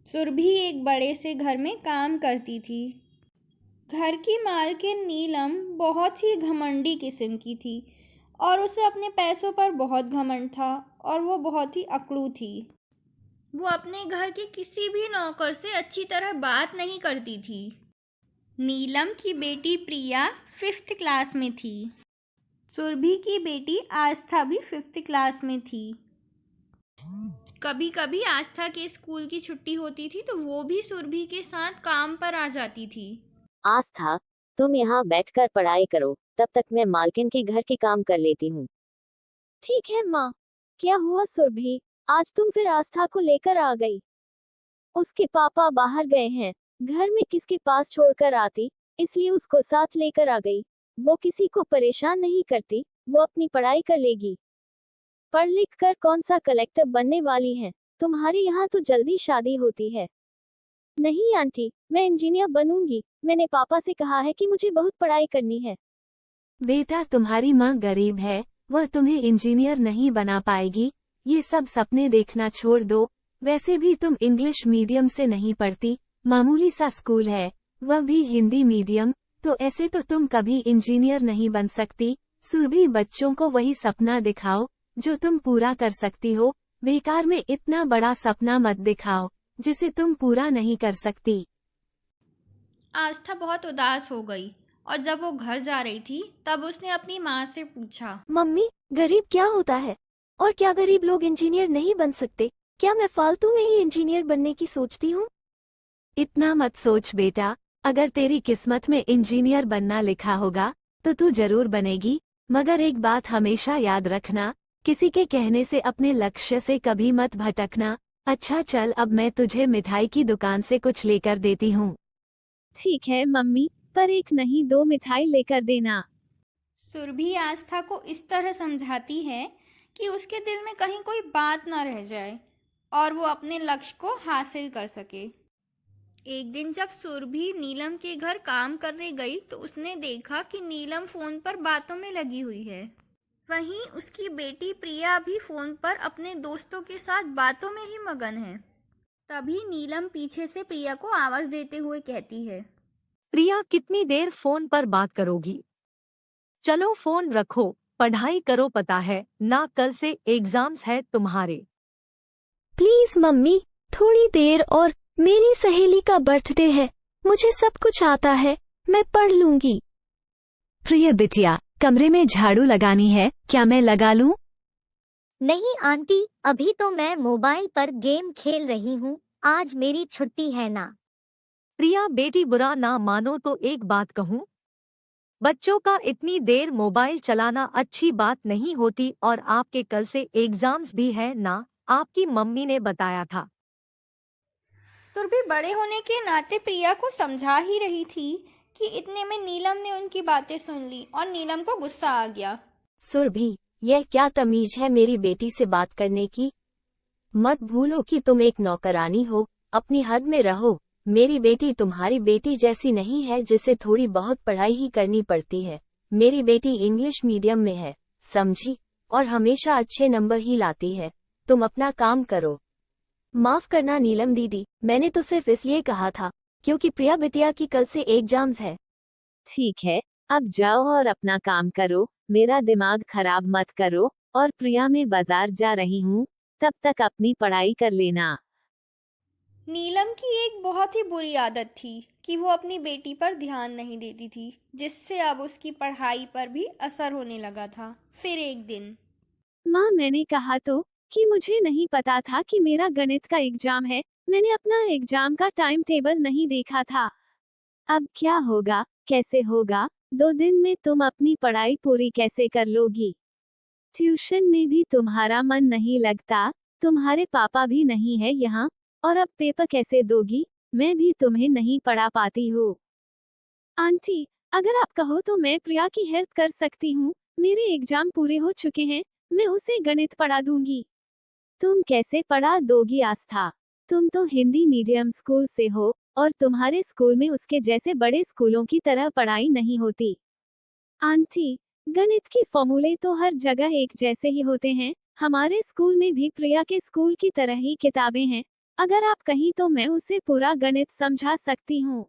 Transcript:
सुरभि एक बड़े से घर में काम करती थी। घर की मालकिन नीलम बहुत ही घमंडी किस्म की थी और उसे अपने पैसों पर बहुत घमंड था और वो बहुत ही अकड़ू थी। वो अपने घर के किसी भी नौकर से अच्छी तरह बात नहीं करती थी। नीलम की बेटी प्रिया 5th क्लास में थी। सुरभि की बेटी आस्था भी 5th क्लास में थी। कभी कभी आस्था के स्कूल की छुट्टी होती थी तो वो भी सुरभि के साथ काम पर आ जाती थी। आस्था, तुम यहाँ बैठकर पढ़ाई करो, तब तक मैं मालकिन के घर के काम कर लेती हूँ। ठीक है माँ। क्या हुआ सुरभि, आज तुम फिर आस्था को लेकर आ गई? उसके पापा बाहर गए हैं, घर में किसके पास छोड़कर आती, इसलिए उसको साथ लेकर आ गई। वो किसी को परेशान नहीं करती, वो अपनी पढ़ाई कर लेगी। पढ़ लिख कर कौन सा कलेक्टर बनने वाली है? तुम्हारे यहाँ तो जल्दी शादी होती है। नहीं आंटी, मैं इंजीनियर बनूंगी। मैंने पापा से कहा है कि मुझे बहुत पढ़ाई करनी है। बेटा, तुम्हारी माँ गरीब है, वह तुम्हें इंजीनियर नहीं बना पाएगी। ये सब सपने देखना छोड़ दो। वैसे भी तुम इंग्लिश मीडियम से नहीं पढ़ती, मामूली सा स्कूल है, वह भी हिंदी मीडियम, तो ऐसे तो तुम कभी इंजीनियर नहीं बन सकती। सुरभि, बच्चों को वही सपना दिखाओ जो तुम पूरा कर सकती हो। बेकार में इतना बड़ा सपना मत दिखाओ जिसे तुम पूरा नहीं कर सकती। आस्था बहुत उदास हो गई और जब वो घर जा रही थी तब उसने अपनी माँ से पूछा, मम्मी, गरीब क्या होता है? और क्या गरीब लोग इंजीनियर नहीं बन सकते? क्या मैं फालतू में ही इंजीनियर बनने की सोचती हूँ? इतना मत सोच बेटा, अगर तेरी किस्मत में इंजीनियर बनना लिखा होगा तो तू जरूर बनेगी। मगर एक बात हमेशा याद रखना, किसी के कहने से अपने लक्ष्य से कभी मत भटकना। अच्छा चल, अब मैं तुझे मिठाई की दुकान से कुछ लेकर देती हूँ। ठीक है मम्मी, पर एक नहीं 2 मिठाई लेकर देना। सुरभि आस्था को इस तरह समझाती है कि उसके दिल में कहीं कोई बात ना रह जाए और वो अपने लक्ष्य को हासिल कर सके। एक दिन जब सुरभि नीलम के घर काम करने गई तो उसने देखा कि नीलम फोन पर बातों में लगी हुई है। वहीं उसकी बेटी प्रिया भी फोन पर अपने दोस्तों के साथ बातों में ही मगन है। तभी नीलम पीछे से प्रिया को आवाज देते हुए कहती है, प्रिया, कितनी देर फोन पर बात करोगी? चलो फोन रखो, पढ़ाई करो। पता है ना, कल से एग्जाम्स है तुम्हारे। प्लीज मम्मी, थोड़ी देर और, मेरी सहेली का बर्थडे है, मुझे सब कुछ आता है, मैं पढ़ लूंगी। प्रिय बिटिया, कमरे में झाड़ू लगानी है, क्या मैं लगा लूं? नहीं आंटी, अभी तो मैं मोबाइल पर गेम खेल रही हूँ, आज मेरी छुट्टी है ना। प्रिया बेटी, बुरा ना मानो तो एक बात कहूँ, बच्चों का इतनी देर मोबाइल चलाना अच्छी बात नहीं होती। और आपके कल से एग्जाम्स भी है ना, आपकी मम्मी ने बताया था। सुरभि बड़े होने के नाते प्रिया को समझा ही रही थी कि इतने में नीलम ने उनकी बातें सुन ली और नीलम को गुस्सा आ गया। सुरभि, यह क्या तमीज है मेरी बेटी से बात करने की? मत भूलो कि तुम एक नौकरानी हो, अपनी हद में रहो। मेरी बेटी तुम्हारी बेटी जैसी नहीं है जिसे थोड़ी बहुत पढ़ाई ही करनी पड़ती है। मेरी बेटी इंग्लिश मीडियम में है, समझी, और हमेशा अच्छे नंबर ही लाती है। तुम अपना काम करो। माफ करना नीलम दीदी, मैंने तो सिर्फ इसलिए कहा था क्योंकि प्रिया बिटिया की कल से एग्जाम्स है। ठीक है, अब जाओ और अपना काम करो, मेरा दिमाग खराब मत करो। और प्रिया, मैं बाजार जा रही हूँ, तब तक अपनी पढ़ाई कर लेना। नीलम की एक बहुत ही बुरी आदत थी कि वो अपनी बेटी पर ध्यान नहीं देती थी, जिससे अब उसकी पढ़ाई पर भी असर होने लगा था। फिर एक दिन, माँ, मैंने कहा तो कि मुझे नहीं पता था कि मेरा गणित का एग्जाम है। मैंने अपना एग्जाम का टाइम टेबल नहीं देखा था। अब क्या होगा, कैसे होगा? 2 दिन में तुम अपनी पढ़ाई पूरी कैसे कर लोगी? ट्यूशन में भी तुम्हारा मन नहीं लगता, तुम्हारे पापा भी नहीं है यहाँ, और अब पेपर कैसे दोगी? मैं भी तुम्हें नहीं पढ़ा पाती हूँ। आंटी, अगर आप कहो तो मैं प्रिया की हेल्प कर सकती हूँ। मेरे एग्जाम पूरे हो चुके हैं, मैं उसे गणित पढ़ा दूंगी। तुम कैसे पढ़ा दोगी आस्था? तुम तो हिंदी मीडियम स्कूल से हो और तुम्हारे स्कूल में उसके जैसे बड़े स्कूलों की तरह पढ़ाई नहीं होती। आंटी, गणित की फॉर्मूले तो हर जगह एक जैसे ही होते हैं। हमारे स्कूल में भी प्रिया के स्कूल की तरह ही किताबें हैं, अगर आप कहीं तो मैं उसे पूरा गणित समझा सकती हूँ।